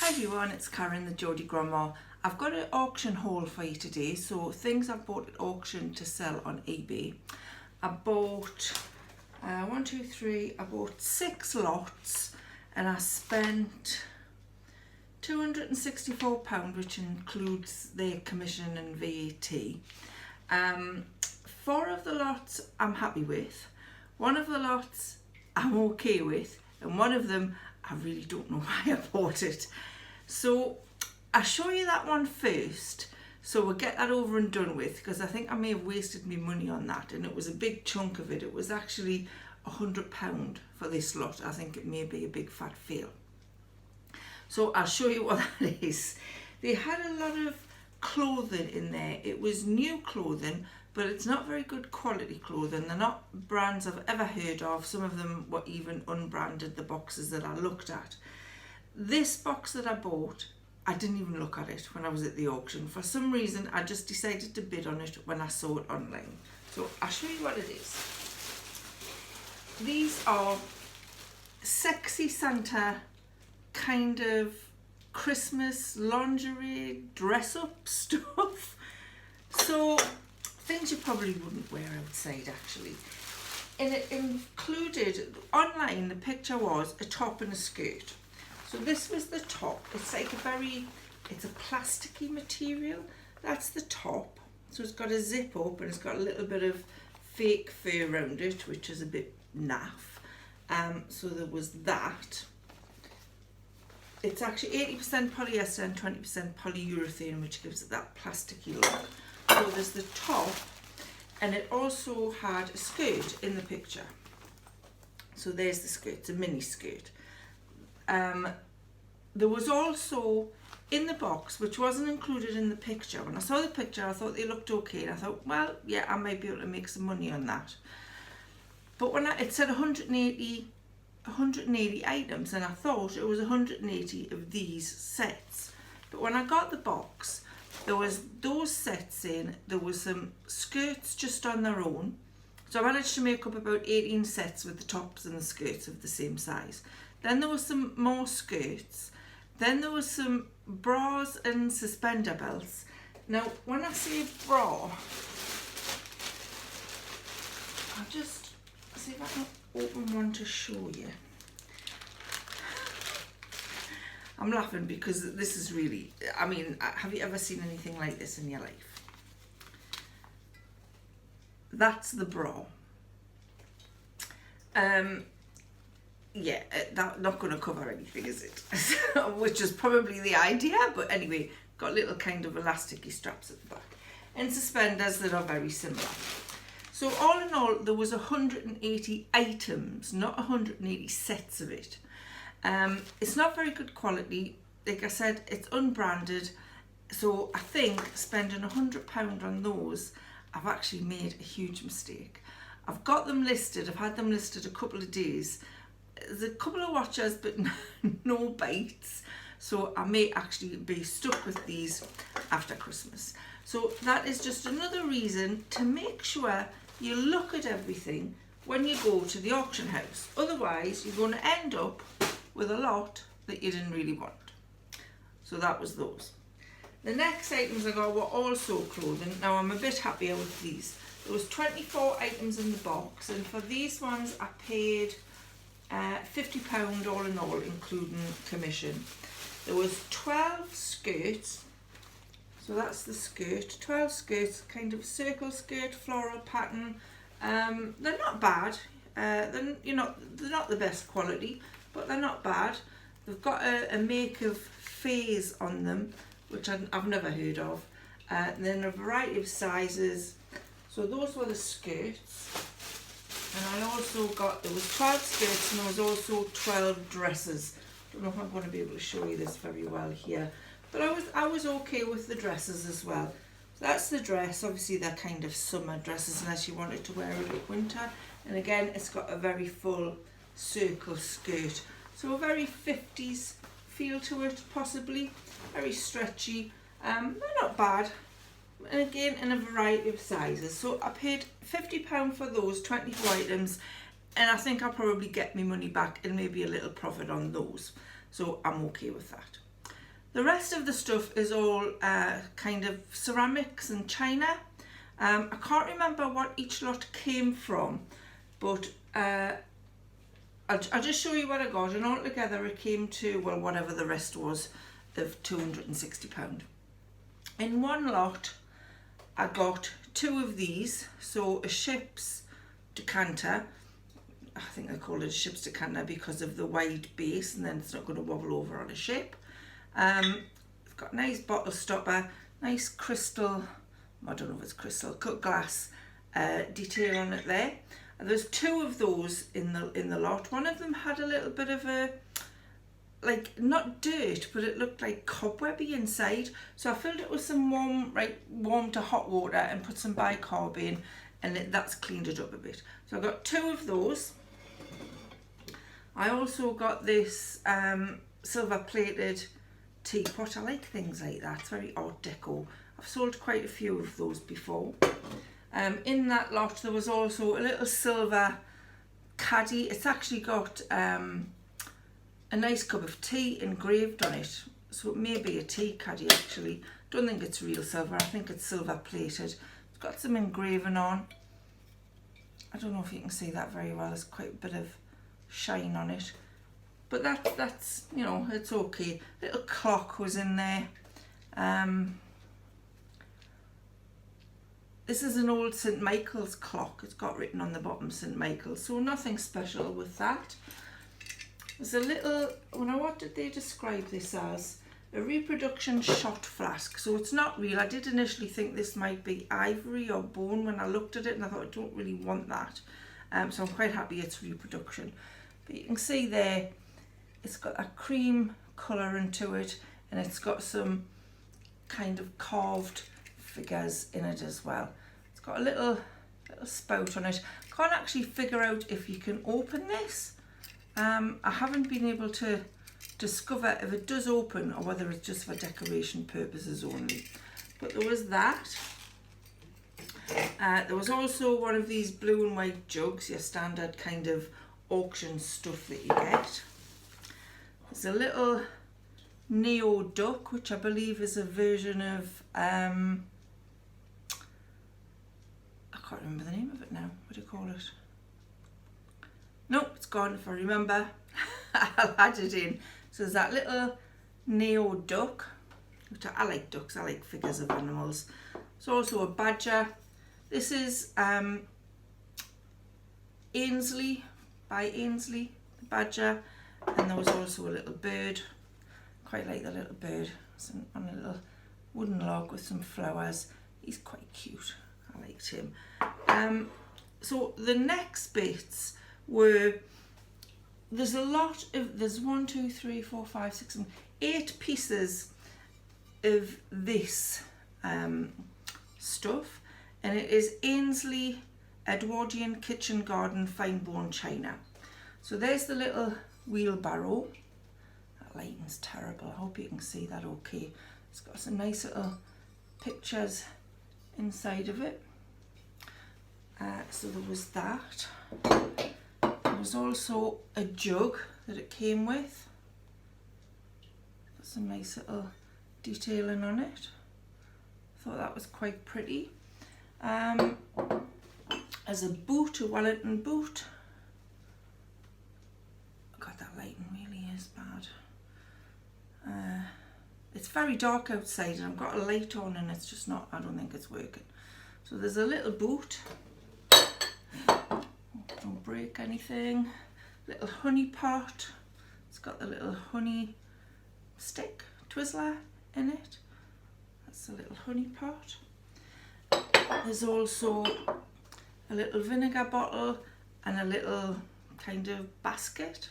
Hi everyone, it's Karen the Geordie Grandma. I've got an auction haul for you today, so things I've bought at auction to sell on eBay. I bought I bought 6 lots and I spent £264, which includes their commission and VAT. 4 of the lots I'm happy with, 1 of the lots I'm okay with, and 1 of them I really don't know why I bought it. So I'll show you that one first, so we'll get that over and done with, because I think I may have wasted my money on that, and it was a big chunk of it. It was actually £100 for this lot. I think it may be a big fat fail. So I'll show you what that is. They had a lot of clothing in there. It was new clothing, but it's not very good quality clothing. They're not brands I've ever heard of. Some of them were even unbranded, the boxes that I looked at. This box that I bought, I didn't even look at it when I was at the auction. For some reason, I just decided to bid on it when I saw it online. So I'll show you what it is. These are sexy Santa kind of Christmas lingerie dress up stuff. So things you probably wouldn't wear outside actually. And it included, online the picture was a top and a skirt. So this was the top. It's like it's a plasticky material. That's the top. So it's got a zip up and it's got a little bit of fake fur around it, which is a bit naff. So there was that. It's actually 80% polyester and 20% polyurethane, which gives it that plasticky look. So there's the top, and it also had a skirt in the picture. So there's the skirt, it's a mini skirt. There was also in the box, which wasn't included in the picture. When I saw the picture, I thought they looked okay, and I thought, well, yeah, I might be able to make some money on that. But when it said 180 items, and I thought it was 180 of these sets. But when I got the box, there was those sets in, there was some skirts just on their own. So I managed to make up about 18 sets with the tops and the skirts of the same size. Then there was some more skirts. Then there was some bras and suspender belts. Now, when I say bra, I'll just see if I can open one to show you. I'm laughing because this is really, I mean, have you ever seen anything like this in your life? That's the bra. Yeah, that's not going to cover anything, is it? Which is probably the idea, but anyway, got little kind of elasticy straps at the back. And suspenders that are very similar. So all in all, there was 180 items, not 180 sets of it. It's not very good quality. Like I said, it's unbranded. So I think spending £100 on those, I've actually made a huge mistake. I've got them listed. I've had them listed a couple of days. There's a couple of watchers, but no bites. So I may actually be stuck with these after Christmas. So that is just another reason to make sure you look at everything when you go to the auction house. Otherwise, you're going to end up with a lot that you didn't really want. So that was those. The next items I got were also clothing. Now I'm a bit happier with these. There was 24 items in the box, and for these ones I paid £50 all in all, including commission. There was 12 skirts. So that's the skirt. 12 skirts, kind of circle skirt, floral pattern. They're not bad. They're not the best quality, but they're not bad. They've got a make of phase on them, which I've never heard of. And then a variety of sizes. So those were the skirts. And I also got, there was 12 skirts and there was also 12 dresses. Don't know if I'm going to be able to show you this very well here. But I was okay with the dresses as well. So that's the dress. Obviously they're kind of summer dresses unless you wanted to wear it in winter. And again, it's got a very full circle skirt. So a very 50s feel to it, possibly. Very stretchy. They're not bad. And again, in a variety of sizes. So I paid £50 for those 24 items, and I think I'll probably get my money back and maybe a little profit on those. So I'm okay with that. The rest of the stuff is all kind of ceramics and china. I can't remember what each lot came from, but I'll just show you what I got, and altogether it came to, well, whatever the rest was, of £260. In one lot I got 2 of these, so a ship's decanter. I think they call it a ship's decanter because of the wide base, and then it's not going to wobble over on a ship. It's got a nice bottle stopper, nice crystal, I don't know if it's crystal, cut glass detail on it there. And there's 2 of those in the lot. One of them had a little bit of a, like, not dirt, but it looked like cobwebby inside. So I filled it with some warm to hot water and put some bicarb in, and that's cleaned it up a bit. So I got 2 of those. I also got this silver plated teapot. I like things like that. It's very art deco. I've sold quite a few of those before. In that lot there was also a little silver caddy. It's actually got a nice cup of tea engraved on it, so it may be a tea caddy actually. Don't think it's real silver, I think it's silver plated. It's got some engraving on. I don't know if you can see that very well, there's quite a bit of shine on it, but that's, you know, it's okay. Little clock was in there. This is an old St Michael's clock. It's got written on the bottom St Michael's, so nothing special with that. There's a little, what did they describe this as? A reproduction shot flask. So it's not real. I did initially think this might be ivory or bone when I looked at it, and I thought I don't really want that. So I'm quite happy it's reproduction. But you can see there, it's got a cream colour into it, and it's got some kind of carved figures in it as well. It's got a little spout on it. Can't actually figure out if you can open this. I haven't been able to discover if it does open or whether it's just for decoration purposes only. But there was that. There was also one of these blue and white jugs, your standard kind of auction stuff that you get. There's a little Neo duck, which I believe is a version of I can't remember the name of it now. What do you call it? Nope, it's gone. If I remember, I'll add it in. So there's that little Neo duck, which I like ducks, I like figures of animals. There's also a badger. This is Ainsley, by Ainsley, the badger. And there was also a little bird. Quite like the little bird. It's on a little wooden log with some flowers. He's quite cute. I liked him. So the next bits were, there's 1, 2, 3, 4, 5, 6, 7, 8 pieces of this stuff, and it is Ainsley Edwardian Kitchen Garden Fine Bone China. So there's the little wheelbarrow. That lighting's terrible, I hope you can see that okay. It's got some nice little pictures inside of it. So there was that. There was also a jug that it came with. Got some nice little detailing on it. Thought that was quite pretty. As a boot, a Wellington boot. God, that lighting really is bad. It's very dark outside and I've got a light on and it's just not, I don't think it's working. So there's a little boot. Don't break anything. Little honey pot. It's got the little honey stick, Twizzler in it. That's a little honey pot. There's also a little vinegar bottle and a little kind of basket.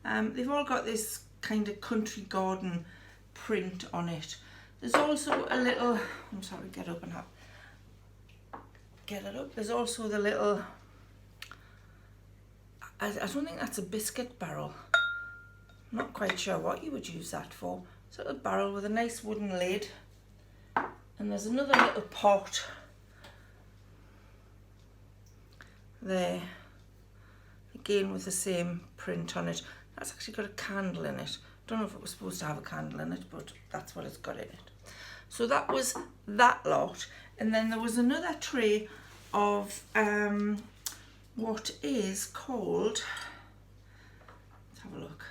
They've all got this kind of country garden print on it. There's also a little, I'm sorry, get up and have, get it up. There's also the little, I don't think that's a biscuit barrel. I'm not quite sure what you would use that for. It's a little barrel with a nice wooden lid. And there's another little pot there, again with the same print on it. That's actually got a candle in it. Don't know if it was supposed to have a candle in it, but that's what it's got in it. So that was that lot. And then there was another tray of what is called, let's have a look.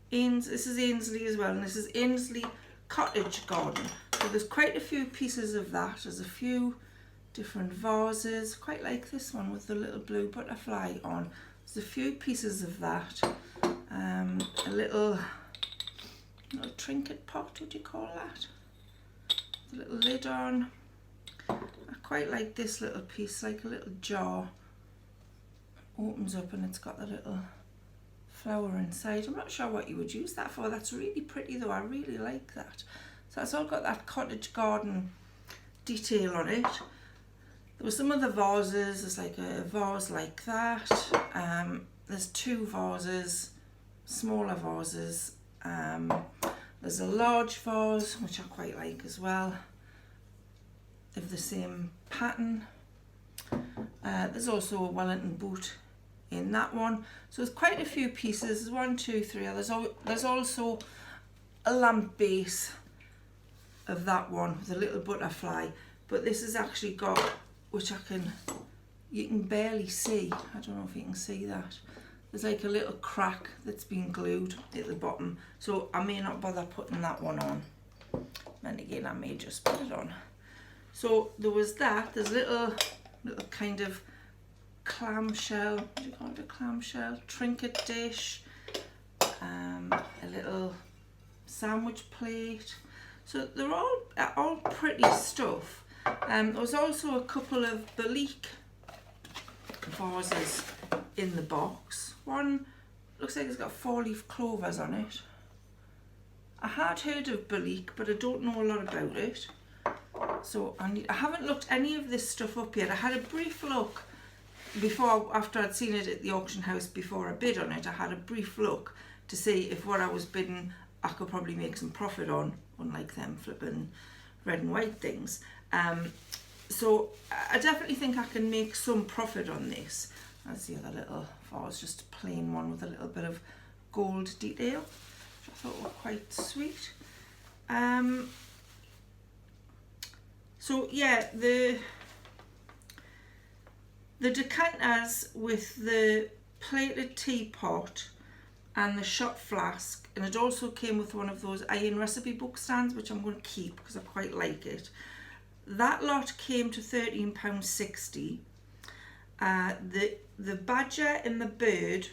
This is Ainsley as well, and this is Ainsley Cottage Garden. So there's quite a few pieces of that. There's a few different vases, quite like this one with the little blue butterfly on. There's a few pieces of that. A little trinket pot, would you call that? The little lid on. I quite like this little piece, like a little jar. Opens up and it's got the little flower inside. I'm not sure what you would use that for. That's really pretty though. I really like that. So it's all got that cottage garden detail on it. There were some other vases. There's like a vase like that. There's two vases, smaller vases. There's a large vase, which I quite like as well, of the same pattern. There's also a Wellington boot in that one. So there's quite a few pieces. There's 1, 2, 3. There's also a lamp base of that one with a little butterfly. But this has actually got, which you can barely see. I don't know if you can see that. There's like a little crack that's been glued at the bottom. So I may not bother putting that one on. Then again, I may just put it on. So there was that. There's little kind of clamshell, what do you call it, a clamshell? Trinket dish, a little sandwich plate. So they're all pretty stuff. There was also a couple of Belique vases in the box. One looks like it's got 4-leaf clovers on it. I had heard of Belique, but I don't know a lot about it. So I haven't looked any of this stuff up yet. I had a brief look after I'd seen it at the auction house before I bid on it. I had a brief look to see if what I was bidding I could probably make some profit on, unlike them flipping red and white things. So I definitely think I can make some profit on this. That's the other little vase, just a plain one with a little bit of gold detail, which I thought were quite sweet. So yeah, the decanters with the plated teapot and the shot flask, and it also came with one of those iron recipe book stands, which I'm going to keep because I quite like it. That lot came to £13.60. The badger and the bird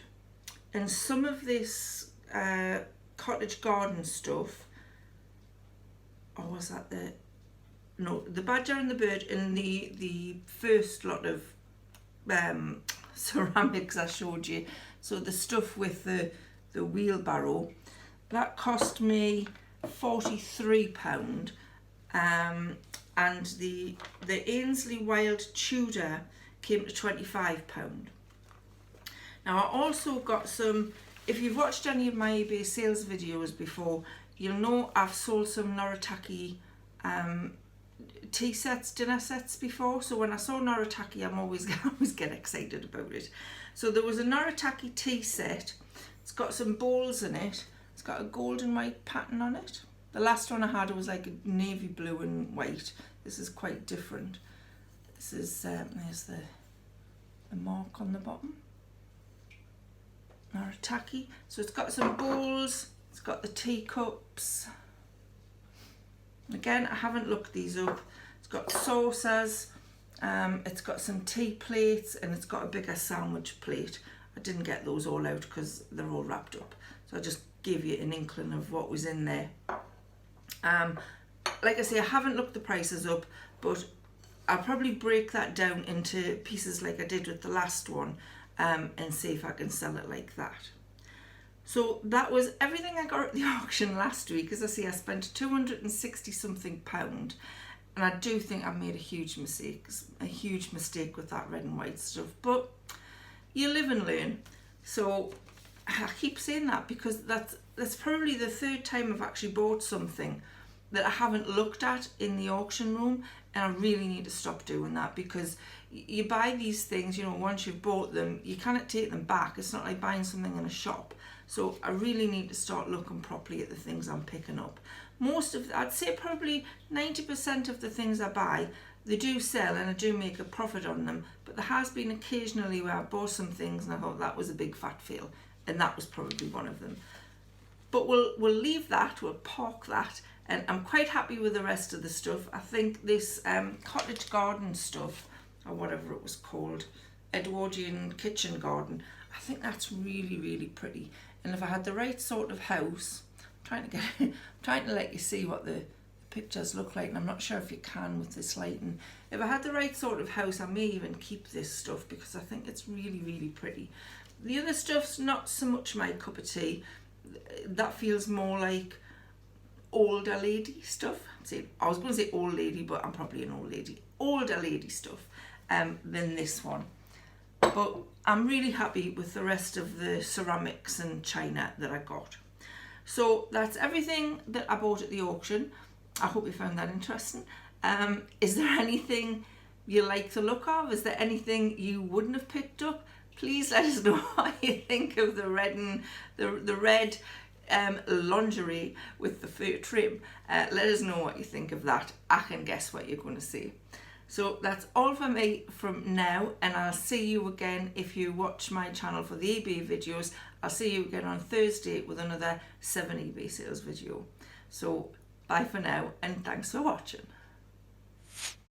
and some of this cottage garden stuff, or was that the badger and the bird and the first lot of ceramics I showed you, so the stuff with the wheelbarrow, that cost me £43, and the Ainsley Wild Tudor came to £25. Now I also got some, if you've watched any of my eBay sales videos before, you'll know I've sold some Noritake tea sets, dinner sets before. So when I saw Noritake, I always get excited about it. So there was a Noritake tea set. It's got some bowls in it. It's got a gold and white pattern on it. The last one I had was like a navy blue and white. This is quite different. This is there's the mark on the bottom. Noritake. So it's got some bowls. It's got the teacups. Again, I haven't looked these up. It's got saucers, it's got some tea plates, and it's got a bigger sandwich plate. I didn't get those all out because they're all wrapped up. So I just gave you an inkling of what was in there. Like I say, I haven't looked the prices up, but I'll probably break that down into pieces like I did with the last one, and see if I can sell it like that. So that was everything I got at the auction last week. As I say, I spent 260 something pound, and I do think I made a huge mistake with that red and white stuff, but you live and learn. So I keep saying that because that's probably the third time I've actually bought something that I haven't looked at in the auction room, and I really need to stop doing that, because you buy these things, you know, once you've bought them, you cannot take them back. It's not like buying something in a shop. So I really need to start looking properly at the things I'm picking up. I'd say probably 90% of the things I buy, they do sell and I do make a profit on them, but there has been occasionally where I bought some things and I thought that was a big fat fail, and that was probably one of them. But we'll leave that, we'll park that, and I'm quite happy with the rest of the stuff. I think this cottage garden stuff, or whatever it was called, Edwardian kitchen garden, I think that's really, really pretty. And if I had the right sort of house, I'm trying to let you see what the pictures look like, and I'm not sure if you can with this lighting. If I had the right sort of house, I may even keep this stuff because I think it's really, really pretty. The other stuff's not so much my cup of tea. That feels more like older lady stuff. I was going to say old lady, but I'm probably an old lady. Older lady stuff than this one. But I'm really happy with the rest of the ceramics and china that I got. So that's everything that I bought at the auction. I hope you found that interesting. Is there anything you like the look of? Is there anything you wouldn't have picked up? Please let us know what you think of the red lingerie with the fur trim. Let us know what you think of that. I can guess what you're going to see. So that's all for me from now, and I'll see you again if you watch my channel for the eBay videos. I'll see you again on Thursday with another 7 eBay sales video. So bye for now, and thanks for watching.